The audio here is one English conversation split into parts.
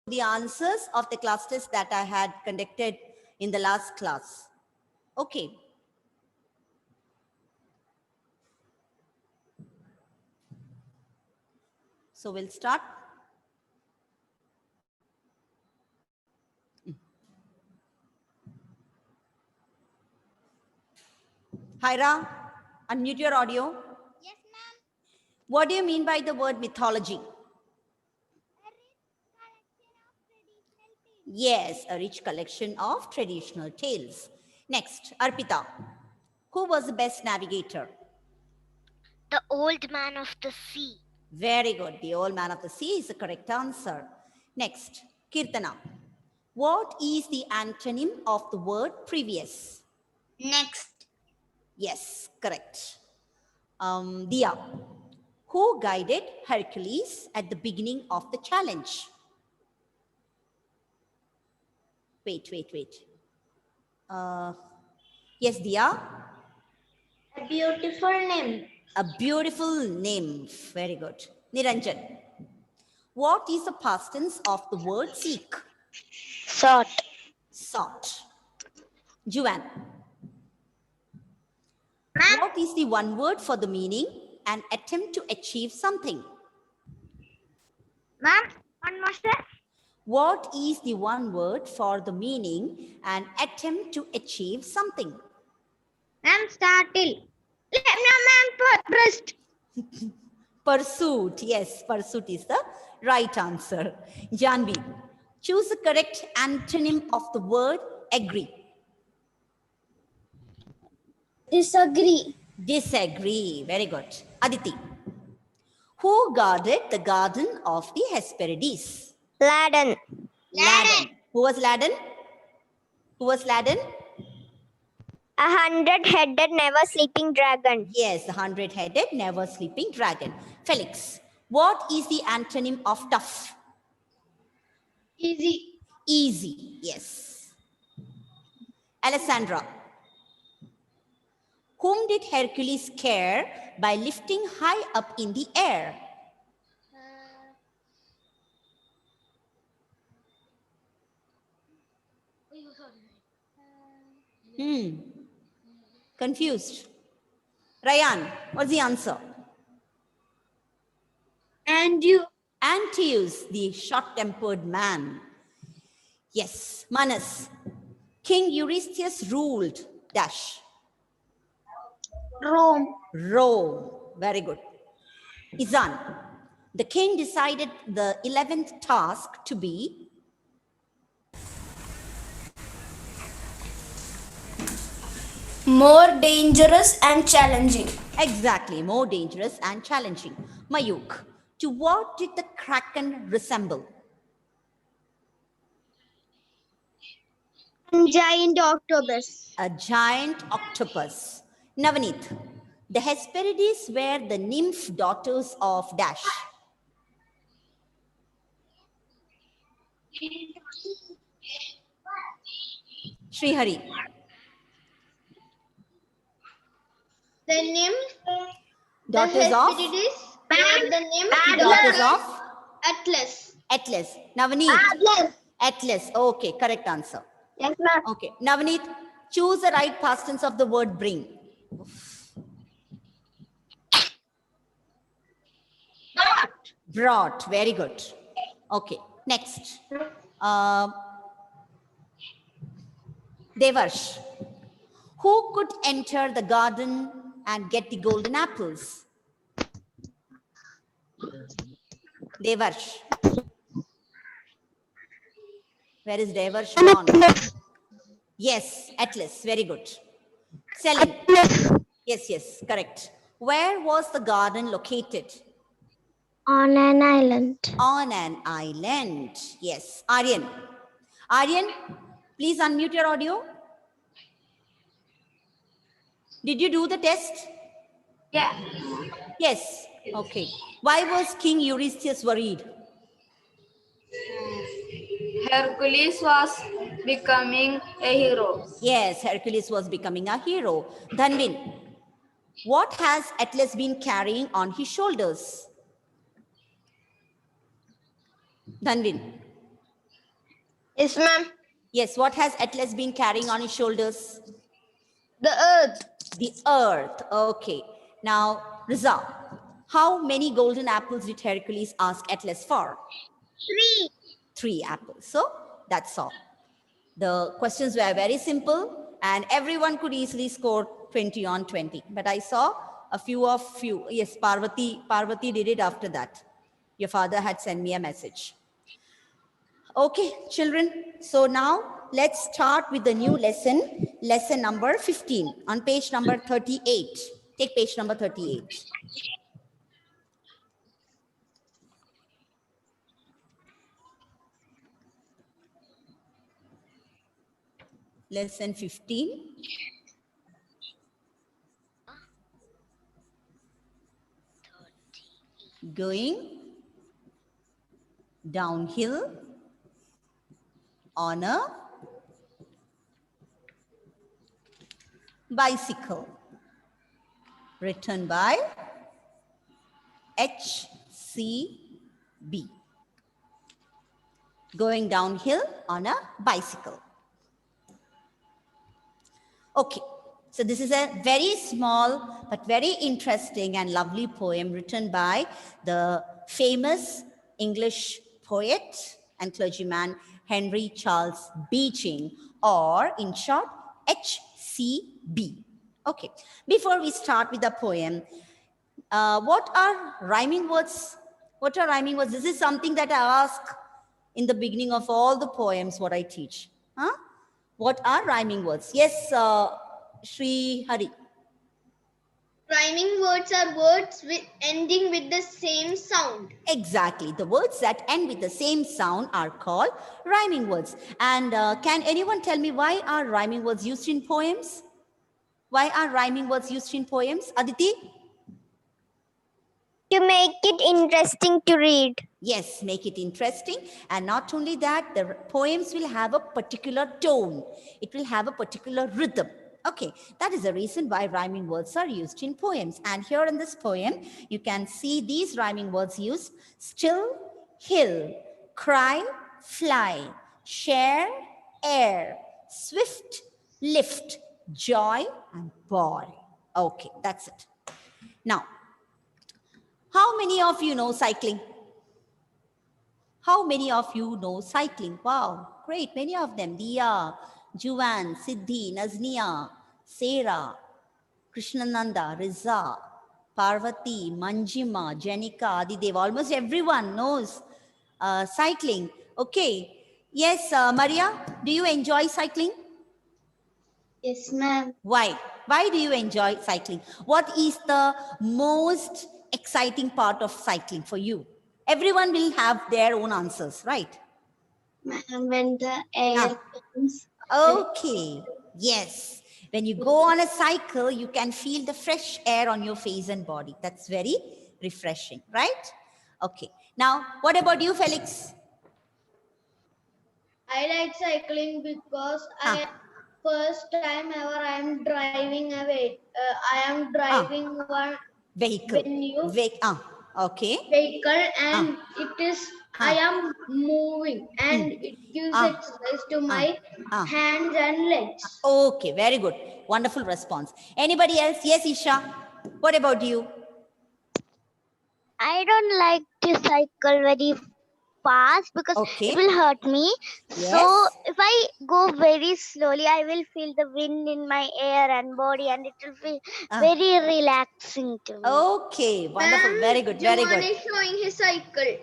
the answers of the class test that I had conducted in the last class. Okay. So we'll start. Hyra, unmute your audio. Yes, ma'am. What do you mean by the word mythology? Yes, a rich collection of traditional tales. Next, Arpita. Who was the best navigator? The Old Man of the Sea. Very good. The Old Man of the Sea is the correct answer. Next, Kirtana. What is the antonym of the word previous? Next. Yes, correct. Dia. Who guided Hercules at the beginning of the challenge? Wait. Yes, Dia. A beautiful name. A beautiful name. Very good. Niranjan. What is the past tense of the word seek? Sought. Sought. Juan. What is the one word for the meaning an attempt to achieve something? Ma'am, one more step. What is the one word for the meaning an attempt to achieve something? Ma'am, startle. No, ma'am, breast. Pursuit. Yes, pursuit is the right answer. Janvi, choose the correct antonym of the word agree. Disagree. Disagree. Very good. Aditi, who guarded the garden of the Hesperides? Laden. Ladon. Who was Ladon? Who was Ladon? 100-headed, never sleeping dragon. Yes, the 100-headed, never sleeping dragon. Felix, what is the antonym of tough? Easy. Easy. Yes. Alessandra, whom did Hercules scare by lifting high up in the air? Confused. Ryan, what's the answer? And you. Antaeus, the short-tempered man. Yes. Manas, King Eurystheus ruled dash. Rome. Rome. Very good. Izan, the king decided the 11th task to be more dangerous and challenging. exactly more dangerous and challenging. Mayuk, to what did the kraken resemble? Giant octopus. A giant octopus. Navneet, the Hesperides were the nymph daughters of dash. Srihari, The nymph. daughters of The nymph. daughters of Atlas. Atlas. Navneet, Atlas. Atlas. Okay, correct answer. Yes, ma'am. Okay, Navneet, choose the right past tense of the word bring. Brought. Very good. Okay, next. Devarsh, who could enter the garden and get the golden apples? Devarsh. Where is Devarsh gone? Yes, Atlas. Very good. Selim. Yes, correct. Where was the garden located? On an island. On an island. Yes. Aryan. Aryan, please unmute your audio. Did you do the test? Yeah. Yes. Okay. Why was King Eurystheus worried? Hercules was becoming a hero. Yes, Hercules was becoming a hero. Dhanvin, what has Atlas been carrying on his shoulders? Dhanvin. Yes, ma'am. Yes, what has Atlas been carrying on his shoulders? The earth. The earth. Okay. Now, Riza, how many golden apples did Hercules ask Atlas for? 3. 3 apples. So, that's all. The questions were very simple and everyone could easily score 20 on 20. But I saw a few. Yes, Parvati did it after that. Your father had sent me a message. Okay, children. So now let's start with the new lesson number 15 on page number 38. Take page number 38. Lesson 15. Going downhill on a bicycle. Written by HCB. Going downhill on a bicycle. Okay, so this is a very small but very interesting and lovely poem written by the famous English poet and clergyman Henry Charles Beeching, or in short, HCB. Okay, before we start with the poem, what are rhyming words? What are rhyming words? This is something that I ask in the beginning of all the poems what I teach. Huh? What are rhyming words? Yes, Sri Hari. Rhyming words are words ending with the same sound. Exactly. The words that end with the same sound are called rhyming words. And can anyone tell me why are rhyming words used in poems? Why are rhyming words used in poems? Aditi? To make it interesting to read. Yes, make it interesting. And not only that, the poems will have a particular tone. It will have a particular rhythm. Okay, that is the reason why rhyming words are used in poems. And here in this poem, you can see these rhyming words used: still, hill, cry, fly, share, air, swift, lift, joy, and boy. Okay, that's it. Now, how many of you know cycling? How many of you know cycling? Wow, great, many of them. Dia, Juvan, Siddhi, Naznia, Sarah, Krishnananda, Riza, Parvati, Manjima, Jenika, Adidev. Almost everyone knows cycling. Okay. Yes, Maria, do you enjoy cycling? Yes, ma'am. Why? Why do you enjoy cycling? What is the most exciting part of cycling for you? Everyone will have their own answers, right? Ma'am, when the air comes. Okay. Yes. When you go on a cycle, you can feel the fresh air on your face and body. That's very refreshing, right? Okay. Now, what about you, Felix? I like cycling because I first time ever I am driving away. I am driving one Vehicle. venue Okay. vehicle and it is I am moving and it gives exercise to my hands and legs. Okay, very good. Wonderful response. Anybody else? Yes, Isha. What about you? I don't like to cycle very fast because Okay. it will hurt me. Yes. So if I go very slowly, I will feel the wind in my air and body, and it will feel very relaxing to me. Okay, wonderful. Ma'am, Very good. Very Juwan good. is showing his cycle.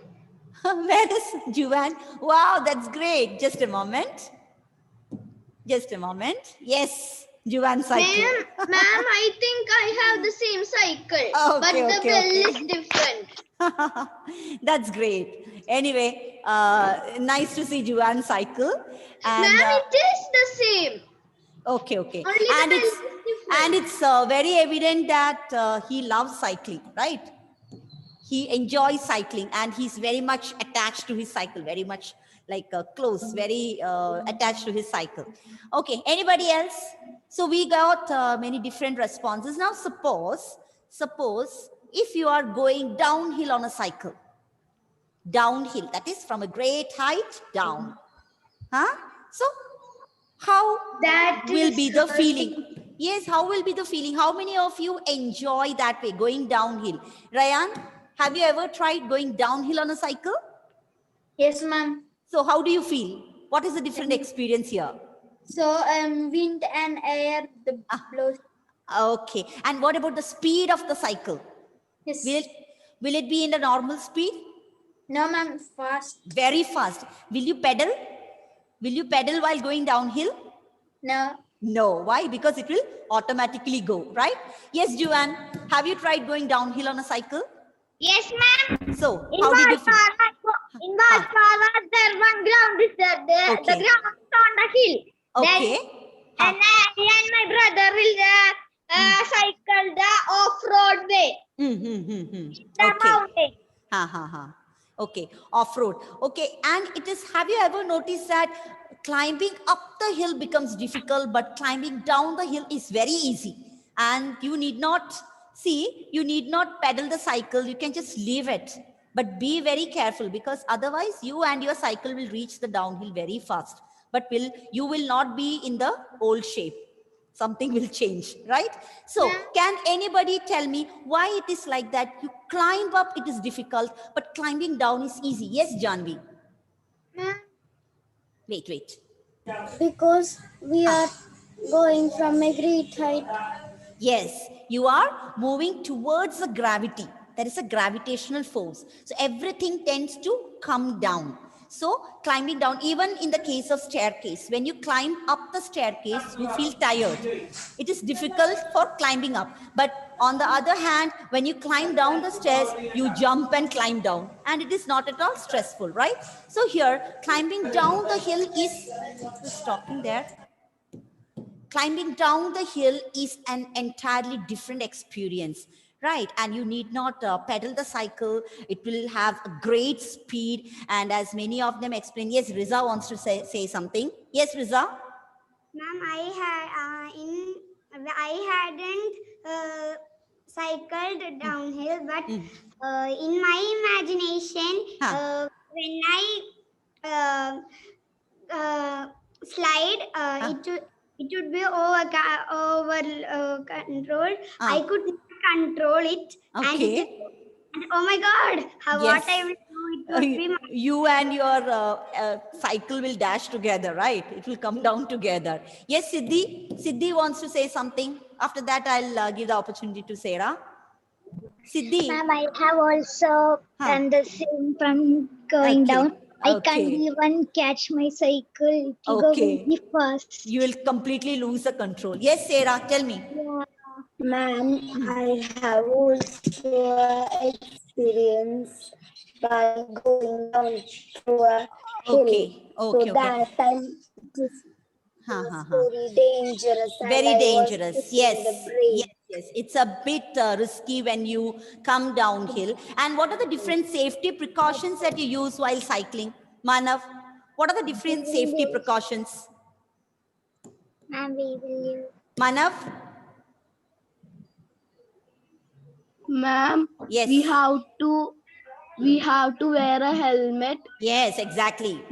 Where is Juvan? Wow, that's great. Just a moment. Just a moment. Yes, Juvan cycle. Ma'am, I think I have the same cycle, but Okay, the okay, bell okay. is different. That's great. Anyway, nice to see Juvan cycle. And, Ma'am, it is the same. okay, okay. Only And the it's, bell is different. and it's very evident that he loves cycling, right? He enjoys cycling and he's very much attached to his cycle, very much like close, very attached to his cycle. Okay, anybody else? So we got many different responses. Now suppose if you are going downhill on a cycle, downhill, that is from a great height down. Huh? So, how That will is be the hurting. feeling? Yes, how will be the feeling? How many of you enjoy that way, going downhill? Ryan, have you ever tried going downhill on a cycle? Yes, ma'am. So how do you feel? What is the different experience here? So wind and air the blows. Okay. And what about the speed of the cycle? Yes. Will it be in the normal speed? No, ma'am. Fast. Very fast. Will you pedal? Will you pedal while going downhill? No. No. Why? Because it will automatically go, right? Yes, Joanne. Have you tried going downhill on a cycle? Yes, ma'am. So, how did you feel? In Valpara, there one ground is there. The Okay. ground is on the hill. Okay. And I and my brother will cycle the off-road way. The Okay. mountain. Okay, off-road. Okay, and it is, have you ever noticed that climbing up the hill becomes difficult, but climbing down the hill is very easy. And you need not, you need not pedal the cycle, you can just leave it. But be very careful, because otherwise you and your cycle will reach the downhill very fast. But you will not be in the old shape. Something will change, right? So can anybody tell me why it is like that? You climb up, it is difficult, but climbing down is easy. Yes, Janvi. Wait. Because we are going from a great height. Yes, you are moving towards the gravity. There is a gravitational force. So everything tends to come down. So climbing down, even in the case of staircase, when you climb up the staircase, you feel tired. It is difficult for climbing up. But on the other hand, when you climb down the stairs, you jump and climb down. And it is not at all stressful, right? So here, climbing down the hill is, who's talking there? Climbing down the hill is an entirely different experience, right? And you need not pedal the cycle. It will have a great speed. And as many of them explain, yes, Riza wants to say something. Yes, Riza? Ma'am, I hadn't cycled downhill, but in my imagination, when I slide, it would be over controlled. I could not control it, Okay. and oh my God, what Yes. I will do, it would be You and your cycle will dash together, right? It will come down together. Yes, Siddhi? Siddhi wants to say something. After that, I'll give the opportunity to Sarah. Siddhi? Ma'am, I have also done the same from going down. I can't even catch my cycle to go very fast. You will completely lose the control. Yes, Sarah, tell me. Yeah. Ma'am, I have also experience by going down through a hill. So that time it is very dangerous. Very dangerous. Yes. Yes. It's a bit risky when you come downhill. And what are the different safety precautions that you use while cycling? Manav, what are the different safety precautions? Ma'am, we will use. Manav? Ma'am, Yes. we have to wear a helmet. Yes, exactly.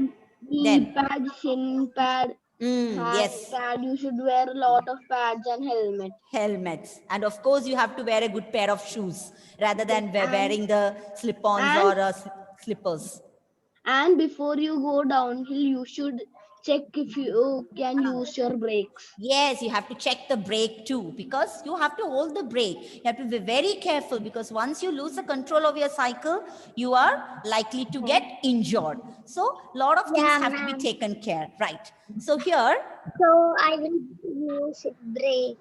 Knee pad, shin pad, yes. pad. You should wear a lot of pads and Helmets. And of course, you have to wear a good pair of shoes rather than wearing the slip-ons or slippers. And before you go downhill, you should check if you can use your brakes. Yes, you have to check the brake too, because you have to hold the brake. You have to be very careful, because once you lose the control of your cycle, you are likely to get injured. So a lot of things have to be taken care, right? So here. So I will use brake.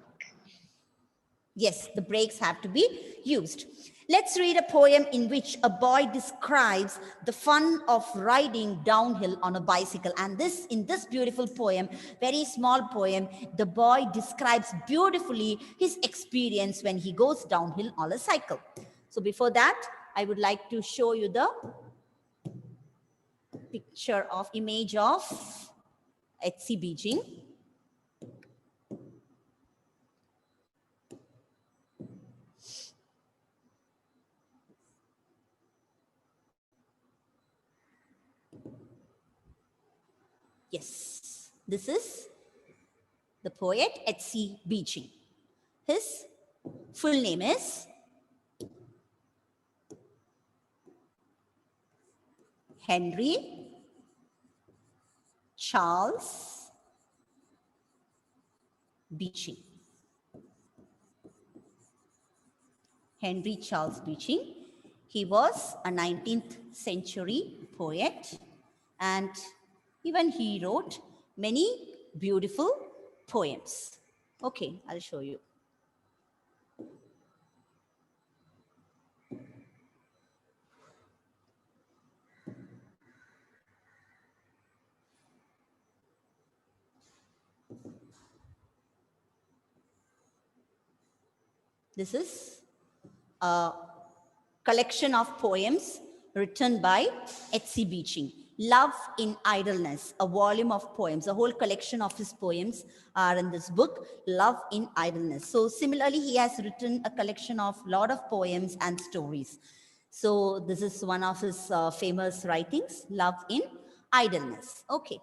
Yes, the brakes have to be used. Let's read a poem in which a boy describes the fun of riding downhill on a bicycle. And in this beautiful poem, very small poem, the boy describes beautifully his experience when he goes downhill on a cycle. So before that, I would like to show you the image of HC Beijing. Yes, this is the poet H.C. Beeching. His full name is Henry Charles Beeching. Henry Charles Beeching. He was a 19th century poet, and even he wrote many beautiful poems. Okay, I'll show you. This is a collection of poems written by H.C. Beeching. Love in Idleness, a volume of poems. A whole collection of his poems are in this book, Love in Idleness. So similarly, he has written a collection of lot of poems and stories. So this is one of his famous writings, Love in Idleness. Okay.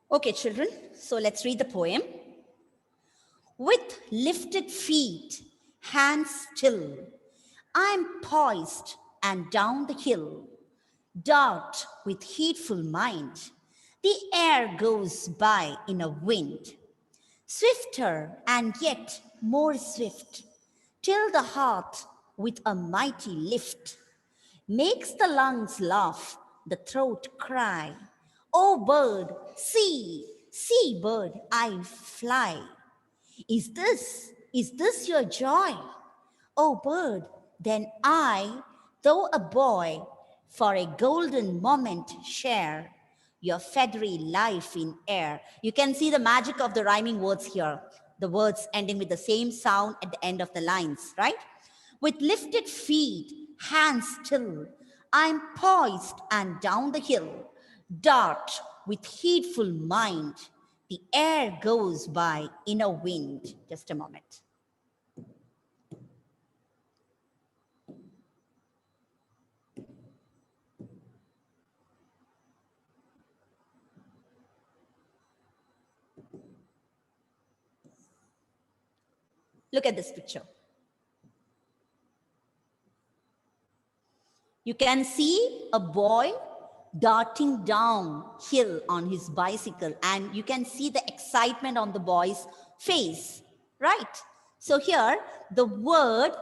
Okay, children, so let's read the poem. With lifted feet, hands still, I'm poised and down the hill, dart with heedful mind. The air goes by in a wind, swifter and yet more swift, till the heart with a mighty lift makes the lungs laugh, the throat cry. Oh bird, see, see bird, I fly. Is this your joy? Oh bird, then I, though a boy, for a golden moment share your feathery life in air. You can see the magic of the rhyming words here. The words ending with the same sound at the end of the lines, right? With lifted feet, hands still, I'm poised and down the hill, dart with heedful mind. The air goes by in a wind. Just a moment. Look at this picture. You can see a boy darting downhill on his bicycle, and you can see the excitement on the boy's face, right? So here, the word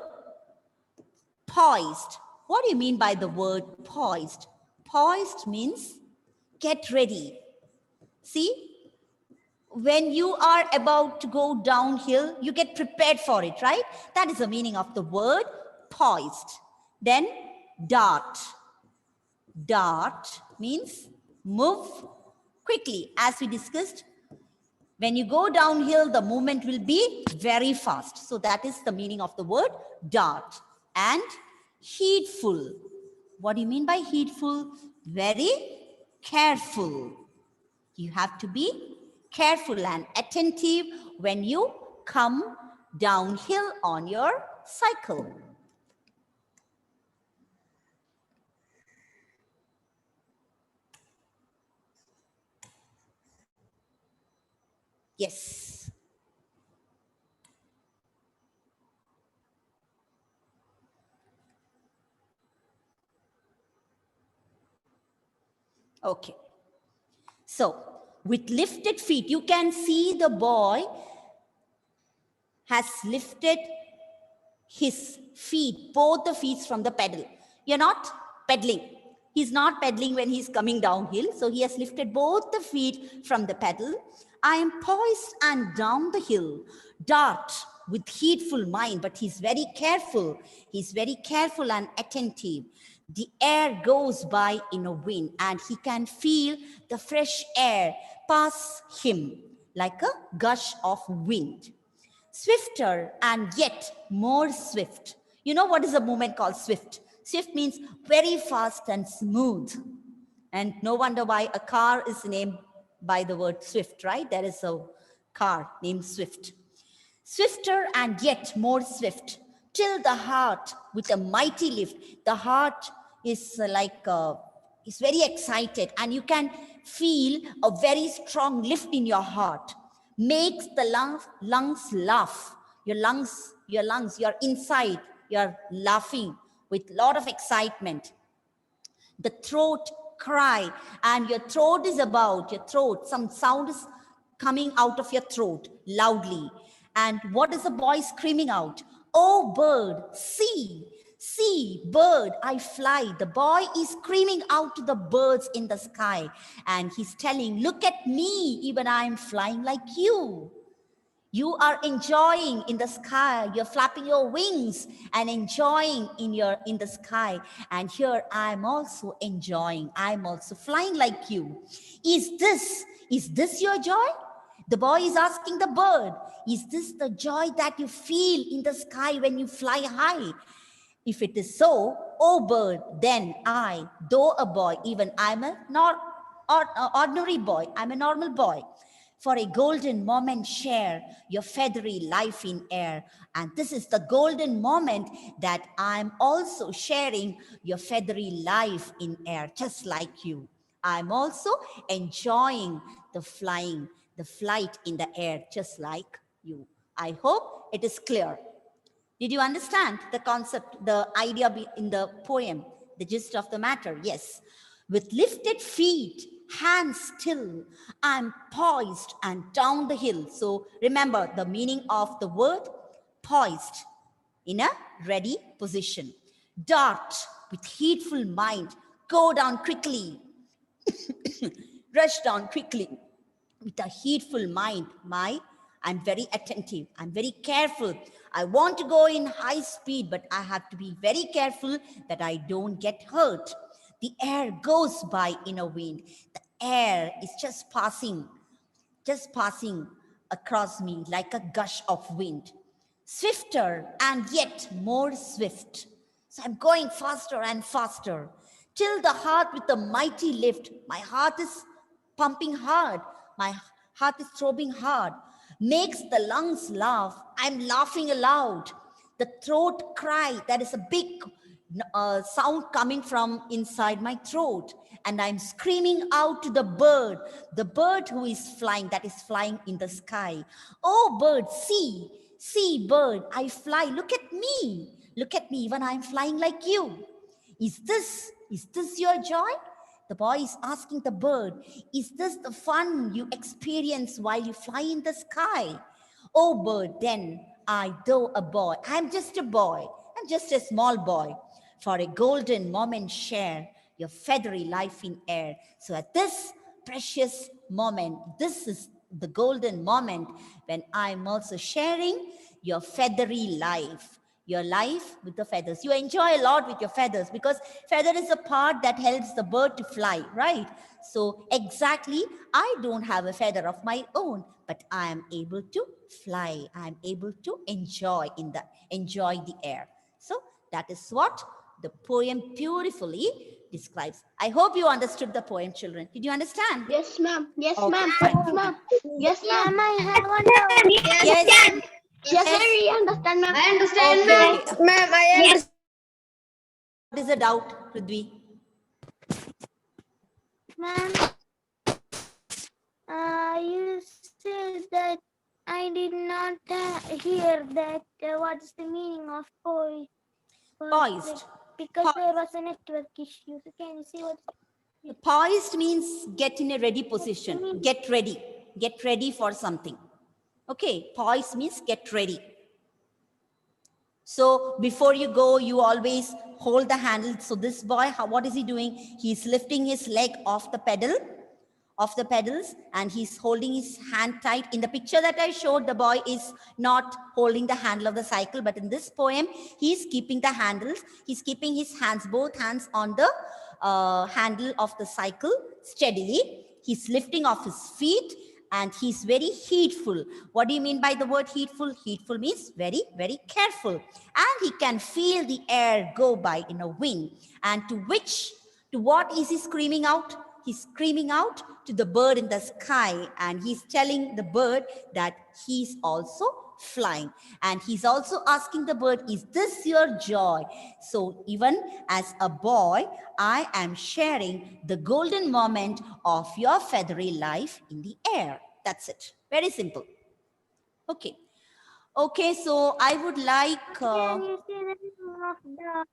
poised. What do you mean by the word poised? Poised means get ready. See? When you are about to go downhill, you get prepared for it, right? That is the meaning of the word poised. Then dart. Dart means move quickly. As we discussed, when you go downhill, the movement will be very fast. So that is the meaning of the word dart. And heedful. What do you mean by heedful? Very careful. You have to be careful and attentive when you come downhill on your cycle. Yes. Okay. So, with lifted feet, you can see the boy has lifted his feet, both the feet from the pedal. You're not pedaling. He's not pedaling when he's coming downhill. So he has lifted both the feet from the pedal. I am poised and down the hill, dart with heedful mind, but he's very careful. He's very careful and attentive. The air goes by in a wind, and he can feel the fresh air pass him like a gush of wind. Swifter and yet more swift. You know what is a movement called swift? Swift means very fast and smooth. And no wonder why a car is named by the word swift, right? There is a car named Swift. Swifter and yet more swift, till the heart with a mighty lift. The heart is is very excited, and you can feel a very strong lift in your heart. Makes the lungs laugh. Your inside, you're laughing with a lot of excitement. The throat cry, and your throat is about, some sound is coming out of your throat loudly. And what is the boy screaming out? Oh bird, see, bird, I fly. The boy is screaming out to the birds in the sky, and he's telling, look at me, even I'm flying like you. You are enjoying in the sky. You're flapping your wings and enjoying in the sky. And here I'm also enjoying. I'm also flying like you. Is this your joy? The boy is asking the bird, is this the joy that you feel in the sky when you fly high? If it is so, oh bird, then I, though a boy, even I'm not ordinary boy, I'm a normal boy. For a golden moment share your feathery life in air. And this is the golden moment that I'm also sharing your feathery life in air, just like you. I'm also enjoying the flight in the air, just like you. I hope it is clear. Did you understand the concept, the idea in the poem, the gist of the matter? Yes. With lifted feet, hands still, I'm poised and down the hill. So remember the meaning of the word poised, in a ready position. Dart with heedful mind, go down quickly, rush down quickly with a heedful mind. I'm very attentive, I'm very careful. I want to go in high speed, but I have to be very careful that I don't get hurt. The air goes by in a wind. The air is just passing across me like a gush of wind. Swifter and yet more swift. So I'm going faster and faster till the heart with a mighty lift. My heart is pumping hard. My heart is throbbing hard. Makes the lungs laugh. I'm laughing aloud. The throat cry. That is a big sound coming from inside my throat. And I'm screaming out to the bird who is flying, that is flying in the sky. Oh bird, see bird, I fly. Look at me, even I'm flying like you. Is this your joy? The boy is asking the bird, is this the fun you experience while you fly in the sky? Oh bird, then I, though a boy, I'm just a boy, I'm just a small boy, for a golden moment share your feathery life in air. So at this precious moment, this is the golden moment when I'm also sharing your feathery life. Your life with the feathers. You enjoy a lot with your feathers because feather is a part that helps the bird to fly, right? So exactly, I don't have a feather of my own, but I am able to fly. I am able to enjoy the air. So that is what the poem beautifully describes. I hope you understood the poem, children. Did you understand? Yes, ma'am. Yes, Okay, ma'am. fine. Yes, ma'am. Yes, ma'am. I have one doubt. Yes. Yes, I understand, ma'am. I understand, Okay. ma'am. I understand. What is the doubt, Prithvi? Ma'am, you said that I did not hear that. What is the meaning of poised? Poised. Because there was a network issue. So can you see what? Poised means get in a ready position. Get ready. Get ready for something. Okay, poised means get ready. So before you go, you always hold the handle. So this boy, what is he doing? He's lifting his leg off the pedals, and he's holding his hand tight. In the picture that I showed, the boy is not holding the handle of the cycle, but in this poem, he's keeping the handles. He's keeping his hands, both hands on the handle of the cycle steadily. He's lifting off his feet, and he's very heedful. What do you mean by the word heedful? Heedful means very, very careful. And he can feel the air go by in a wind. And to what is he screaming out? He's screaming out to the bird in the sky, and he's telling the bird that he's also flying. And he's also asking the bird, is this your joy? So even as a boy, I am sharing the golden moment of your feathery life in the air. That's it. Very simple. Okay. Okay, so I would like... Can you see the name of the...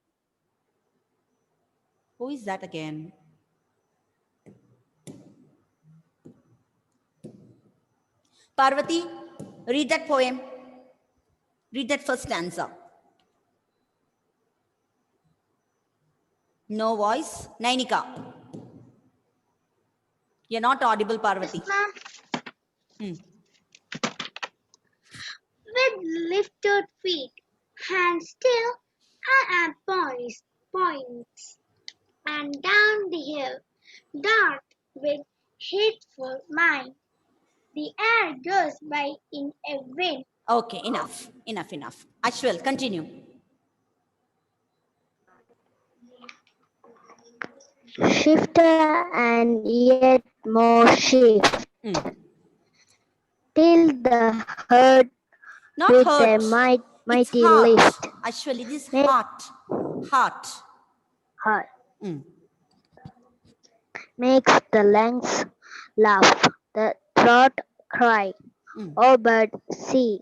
Who is that again? Parvati, read that poem. Read that first stanza. No voice. Nainika. You're not audible, Parvati. With lifted feet, hands still, I am points, and down the hill, dark with hateful mind, the air goes by in a wind. Okay, enough. Ashwal, continue. Shifter and yet more shift, till the herd Not with hurt. a mighty It's heart. lift. Ashwali, this Make- heart. Heart Mm. makes the lungs laugh, the throat cry. Oh bird, see,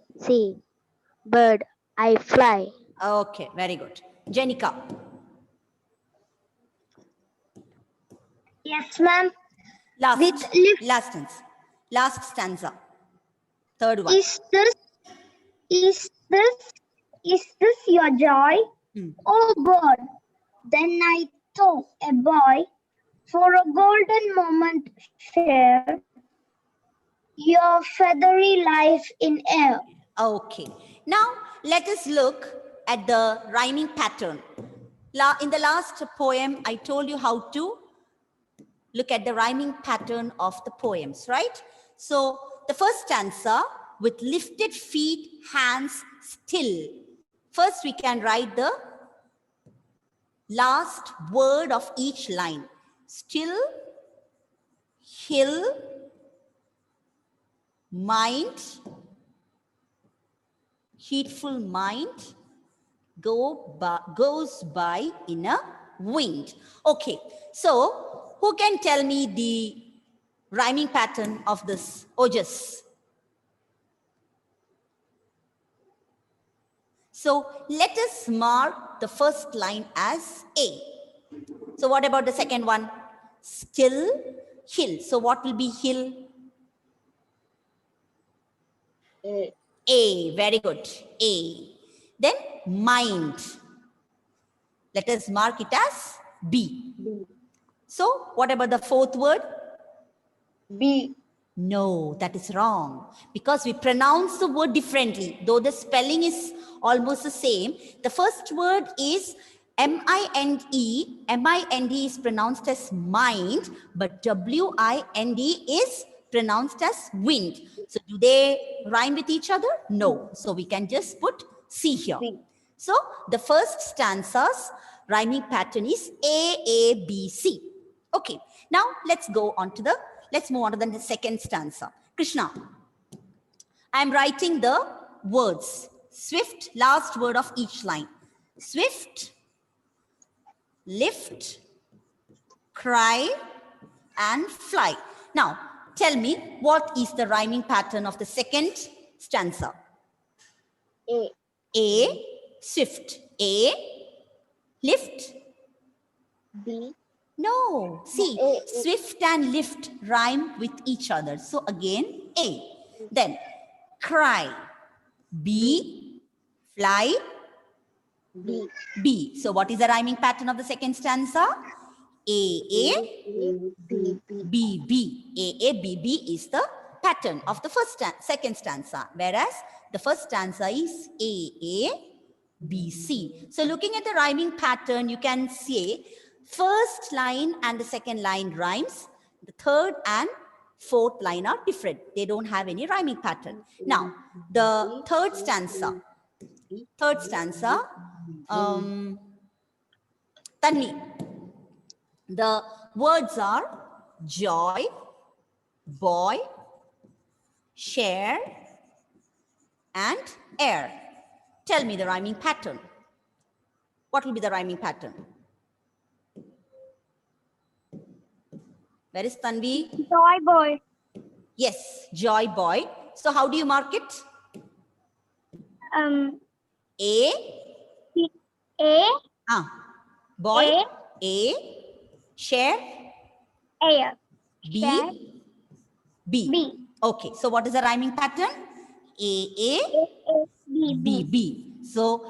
bird, I fly. Okay, very good. Jenica. Yes, ma'am. Last With lift- last stanza. Third one. Is this your joy? Oh bird, then I thought a boy for a golden moment share your feathery life in air. Okay. Now, let us look at the rhyming pattern. In the last poem, I told you how to look at the rhyming pattern of the poems, right? So, the first stanza, with lifted feet, hands still. First, we can write the last word of each line. Still, hill, mind, heedful mind, goes by in a wind. Okay, so who can tell me the rhyming pattern of this Ojas? So let us mark the first line as A. So what about the second one? Still, hill. So what will be hill? A, very good. A. Then mind. Let us mark it as B. So what about the fourth word? B. No, that is wrong. Because we pronounce the word differently. Though the spelling is almost the same. The first word is M-I-N-E. M-I-N-D is pronounced as mind. But W-I-N-D is pronounced as wind. So do they rhyme with each other? No. So we can just put C here. So the first stanza's rhyming pattern is A, A, B, C. Okay. Now let's move on to the second stanza. Krishna, I am writing the words. Swift, last word of each line. Swift, lift, cry, and fly. Now, tell me, what is the rhyming pattern of the second stanza? A. A, swift. A, lift. B. No, see, A. swift and lift rhyme with each other. So again, A. Then, cry. B, fly. B. B. So what is the rhyming pattern of the second stanza? A, B. B, B. A, B, B is the pattern of the second stanza. Whereas the first stanza is A, B, C. So looking at the rhyming pattern, you can say first line and the second line rhymes. The third and fourth line are different. They don't have any rhyming pattern. Now, the third stanza. Tanvi. The words are joy, boy, share, and air. Tell me the rhyming pattern. What will be the rhyming pattern? Where is Tanvi? Joy boy. Yes, joy boy. So how do you mark it? A. Boy. A. Share. Air. B. Share. B. B. Okay, so what is the rhyming pattern? A, B, B. So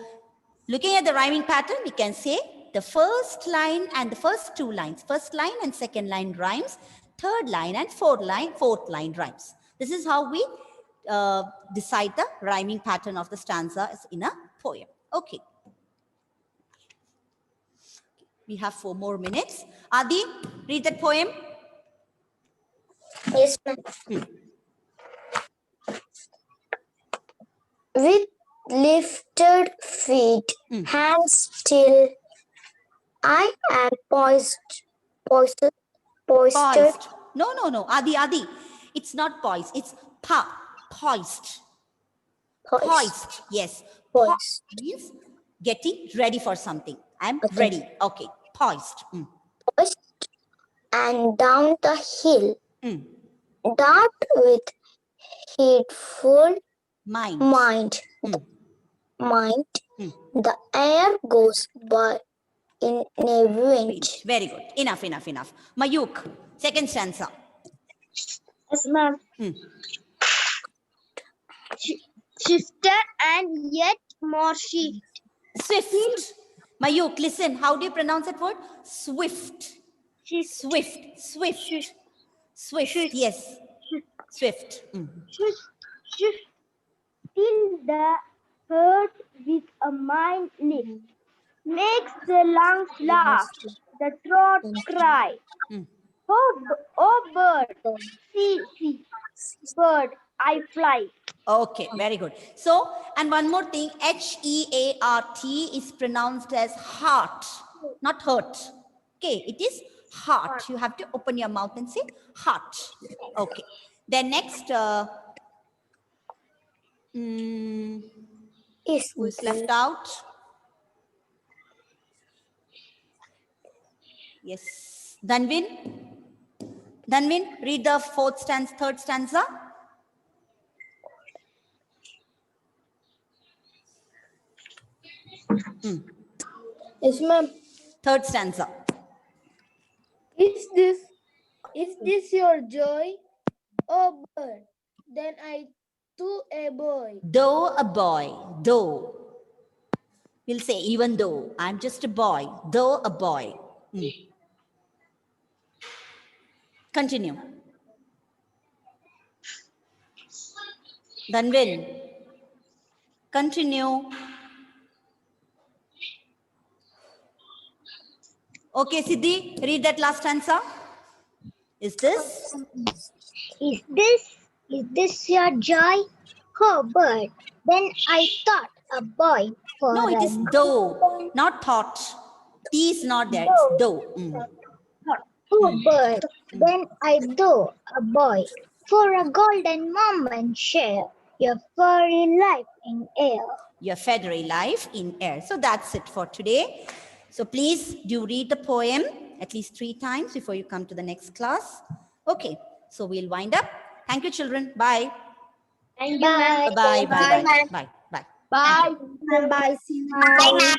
looking at the rhyming pattern, we can say the first line and the first two lines, first line and second line rhymes, third line and fourth line rhymes. This is how we decide the rhyming pattern of the stanza in a poem. Okay. We have 4 more minutes. Adi, read that poem. Yes, ma'am. With lifted feet, hands still, I am poised. Poised. No. Adi. It's not poised. It's poised. Poised. Yes. Poised. Means getting ready for something. I'm ready. Okay. Poised. Poised and down the hill. Dart with heedful mind. The air goes by in a wind. Very good. Enough. Mayuk, second stanza. Yes, ma'am. Shifter and yet more shift. Swift. Mayuk, listen. How do you pronounce that word? Swift. Swift. Yes. Swift. Shift till the heart with a mind lift. Makes the lungs laugh, the throat cry. Oh bird, see, bird, I fly. Okay, very good. So, and one more thing, H-E-A-R-T is pronounced as heart, not hurt. Okay, it is heart. You have to open your mouth and say heart. Okay. Then next, who is left out? Yes, Dhanvin, read the third stanza. Yes, ma'am. Third stanza. Is this your joy? Oh, bird, then I too a boy. Though a boy, though. We'll say even though. I'm just a boy, though a boy. Continue. Dhanvin. Continue. Okay, Siddhi, read that last stanza. Is this your joy? Oh bird, then I thought a boy for No, it is though, not thought. T is not there, it's though. Oh bird, then I do a boy for a golden moment share your furry life in air. Your feathery life in air. So that's it for today. So please do read the poem at least 3 times before you come to the next class. Okay, so we'll wind up. Thank you, children. Bye. Thank you, ma'am. Bye. Bye. Bye. Bye. See you. Bye, ma'am.